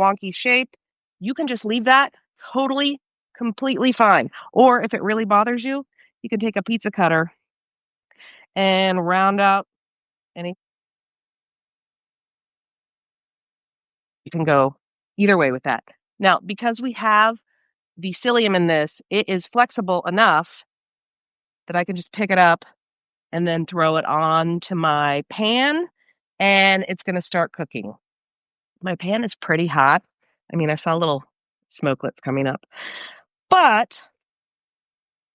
wonky shaped, you can just leave that totally, completely fine. Or if it really bothers you, you can take a pizza cutter and round out any. You can go either way with that. Now, because we have the psyllium in this, it is flexible enough that I can just pick it up and then throw it onto my pan, and it's gonna start cooking. My pan is pretty hot. I mean, I saw little smokelets coming up, but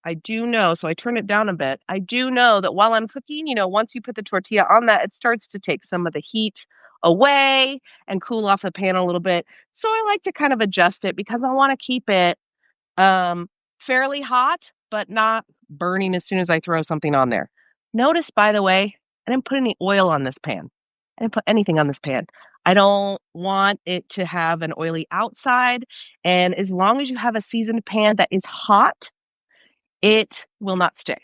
I do know, so I turn it down a bit. I do know that while I'm cooking, once you put the tortilla on that, it starts to take some of the heat away and cool off the pan a little bit. So I like to kind of adjust it because I want to keep it um, fairly hot, but not burning as soon as I throw something on there. Notice, by the way, I didn't put any oil on this pan. I didn't put anything on this pan. I don't want it to have an oily outside. And as long as you have a seasoned pan that is hot, it will not stick.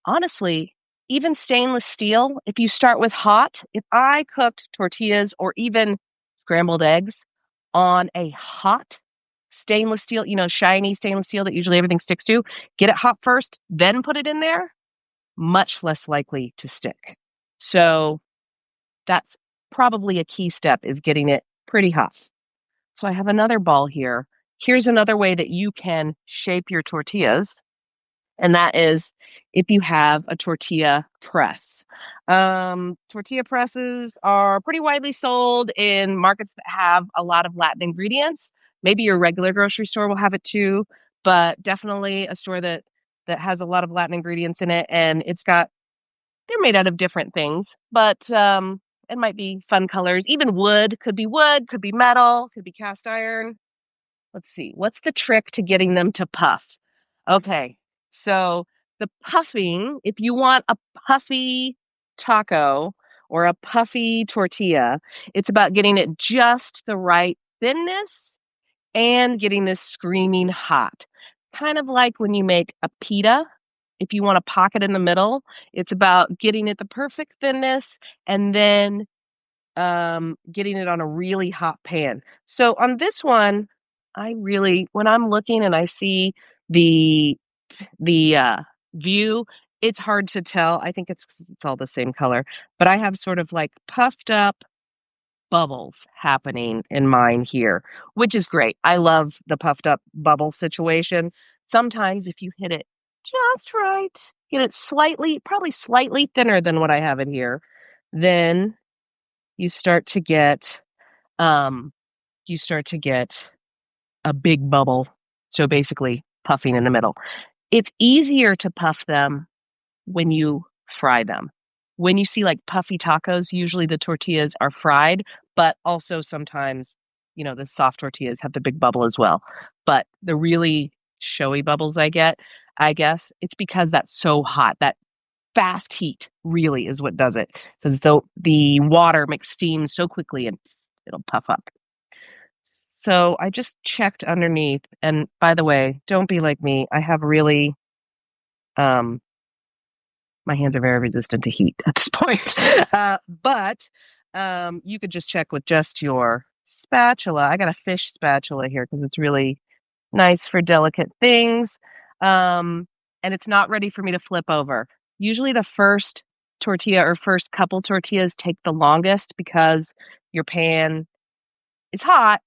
Honestly, even stainless steel, if you start with hot, if I cooked tortillas or even scrambled eggs on a hot stainless steel, shiny stainless steel that usually everything sticks to, get it hot first, then put it in there, much less likely to stick. So that's probably a key step is getting it pretty hot. So I have another ball here. Here's another way that you can shape your tortillas. And that is if you have a tortilla press. Tortilla presses are pretty widely sold in markets that have a lot of Latin ingredients. Maybe your regular grocery store will have it too, but definitely a store that has a lot of Latin ingredients in it, and they're made out of different things, but it might be fun colors. Even wood, could be metal, could be cast iron. Let's see. What's the trick to getting them to puff? Okay. So the puffing, if you want a puffy taco or a puffy tortilla, it's about getting it just the right thinness and getting this screaming hot. Kind of like when you make a pita. If you want a pocket in the middle, it's about getting it the perfect thinness and then getting it on a really hot pan. So on this one, when I'm looking and I see the view, it's hard to tell. I think it's 'cause it's all the same color, but I have sort of like puffed up bubbles happening in mine here, which is great. I love the puffed up bubble situation. Sometimes if you hit it just right, get it probably slightly thinner than what I have in here, then you start to get um, you start to get a big bubble. So basically puffing in the middle. It's easier to puff them when you fry them. When you see like puffy tacos, usually the tortillas are fried, but also sometimes, the soft tortillas have the big bubble as well. But the really showy bubbles I guess it's because that's so hot. That fast heat really is what does it because the water makes steam so quickly and it'll puff up. So I just checked underneath, and by the way, don't be like me. I have really, um, my hands are very resistant to heat at this point. But you could just check with just your spatula. I got a fish spatula here because it's really nice for delicate things. And it's not ready for me to flip over. Usually the first tortilla or first couple tortillas take the longest because your pan is hot